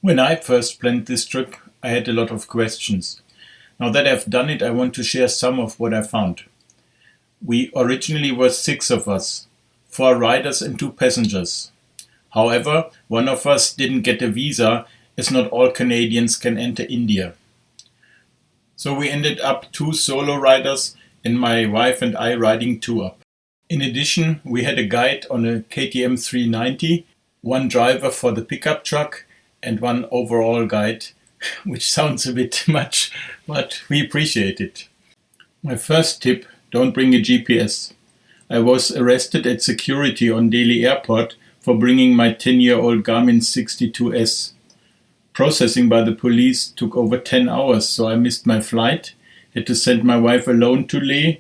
When I first planned this trip, I had a lot of questions. Now that I've done it, I want to share some of what I found. We originally were six of us, four riders and two passengers. However, one of us didn't get a visa as not all Canadians can enter India. So we ended up two solo riders and my wife and I riding two up. In addition, we had a guide on a KTM 390, one driver for the pickup truck and one overall guide, which sounds a bit much, but we appreciate it. My first tip, don't bring a GPS. I was arrested at security on Delhi airport for bringing my 10-year-old Garmin 62S. Processing by the police took over 10 hours, so I missed my flight, had to send my wife alone to Leh,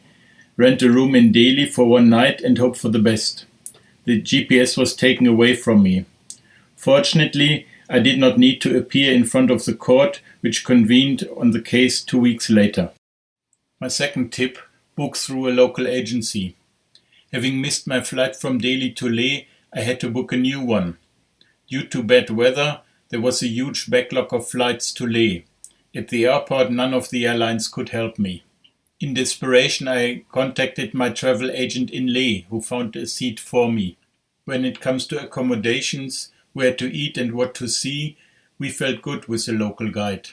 rent a room in Delhi for one night and hope for the best. The GPS was taken away from me. Fortunately, I did not need to appear in front of the court, which convened on the case 2 weeks later. My second tip, book through a local agency. Having missed my flight from Delhi to Leh, I had to book a new one. Due to bad weather, there was a huge backlog of flights to Leh. At the airport, none of the airlines could help me. In desperation, I contacted my travel agent in Leh, who found a seat for me. When it comes to accommodations, where to eat and what to see, we felt good with a local guide.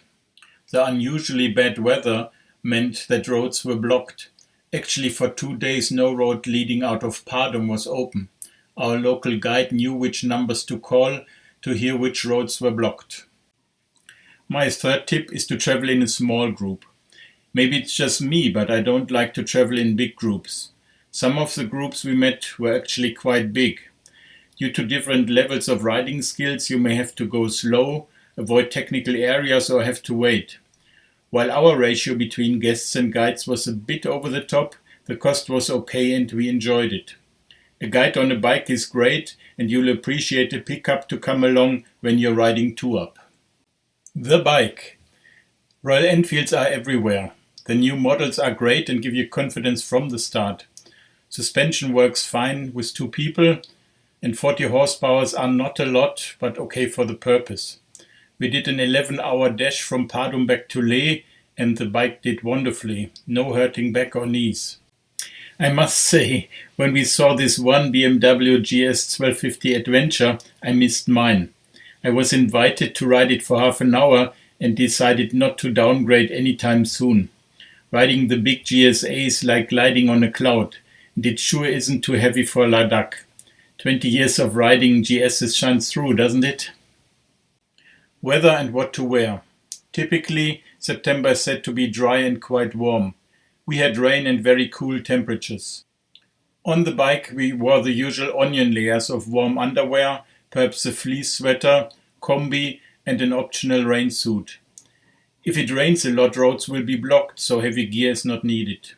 The unusually bad weather meant that roads were blocked. Actually, for 2 days, no road leading out of Padum was open. Our local guide knew which numbers to call to hear which roads were blocked. My third tip is to travel in a small group. Maybe it's just me, but I don't like to travel in big groups. Some of the groups we met were actually quite big. Due to different levels of riding skills, you may have to go slow, avoid technical areas, or have to wait. While our ratio between guests and guides was a bit over the top, the cost was okay and we enjoyed it. A guide on a bike is great, and you'll appreciate a pickup to come along when you're riding two up. The bike. Royal Enfields are everywhere. The new models are great and give you confidence from the start. Suspension works fine with two people, and 40 horsepowers are not a lot, but okay for the purpose. We did an 11-hour dash from Padum back to Leh, and the bike did wonderfully, no hurting back or knees. I must say, when we saw this one BMW GS 1250 Adventure, I missed mine. I was invited to ride it for half an hour and decided not to downgrade anytime soon. Riding the big GSA is like gliding on a cloud, and it sure isn't too heavy for Ladakh. 20 years of riding GSs shines through, doesn't it? Weather and what to wear. Typically, September is said to be dry and quite warm. We had rain and very cool temperatures. On the bike, we wore the usual onion layers of warm underwear, perhaps a fleece sweater, combi, and an optional rain suit. If it rains a lot, roads will be blocked, so heavy gear is not needed.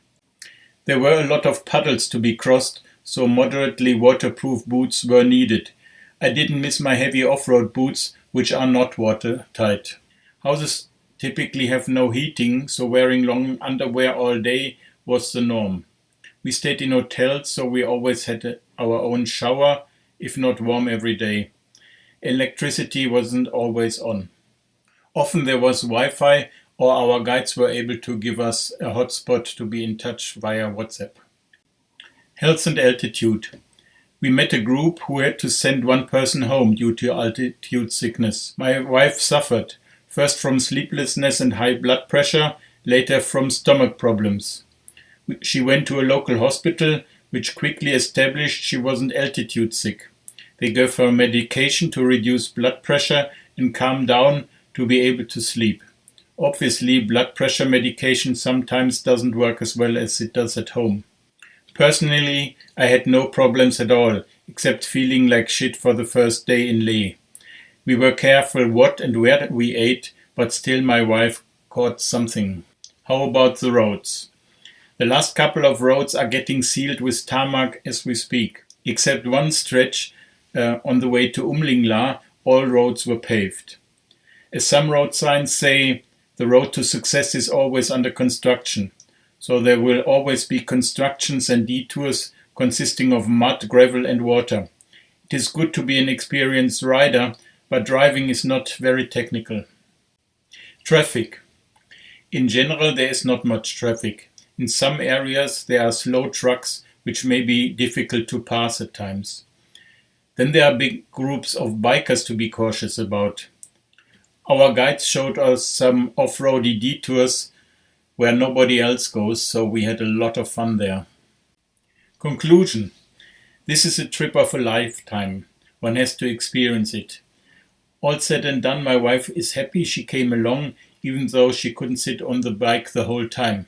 There were a lot of puddles to be crossed, so moderately waterproof boots were needed. I didn't miss my heavy off-road boots, which are not watertight. Houses typically have no heating, so wearing long underwear all day was the norm. We stayed in hotels, so we always had our own shower, if not warm every day. Electricity wasn't always on. Often there was Wi-Fi, or our guides were able to give us a hotspot to be in touch via WhatsApp. Health and altitude. We met a group who had to send one person home due to altitude sickness. My wife suffered, first from sleeplessness and high blood pressure, later from stomach problems. She went to a local hospital, which quickly established she wasn't altitude sick. They gave her medication to reduce blood pressure and calm down to be able to sleep. Obviously, blood pressure medication sometimes doesn't work as well as it does at home. Personally, I had no problems at all, except feeling like shit for the first day in Leh. We were careful what and where we ate, but still my wife caught something. How about the roads? The last couple of roads are getting sealed with tarmac as we speak. Except one stretch on the way to Umlingla, all roads were paved. As some road signs say, the road to success is always under construction. So there will always be constructions and detours consisting of mud, gravel and water. It is good to be an experienced rider, but driving is not very technical. Traffic. In general, there is not much traffic. In some areas, there are slow trucks which may be difficult to pass at times. Then there are big groups of bikers to be cautious about. Our guides showed us some off-roady detours where nobody else goes, so we had a lot of fun there. Conclusion. This is a trip of a lifetime. One has to experience it. All said and done, my wife is happy she came along, even though she couldn't sit on the bike the whole time.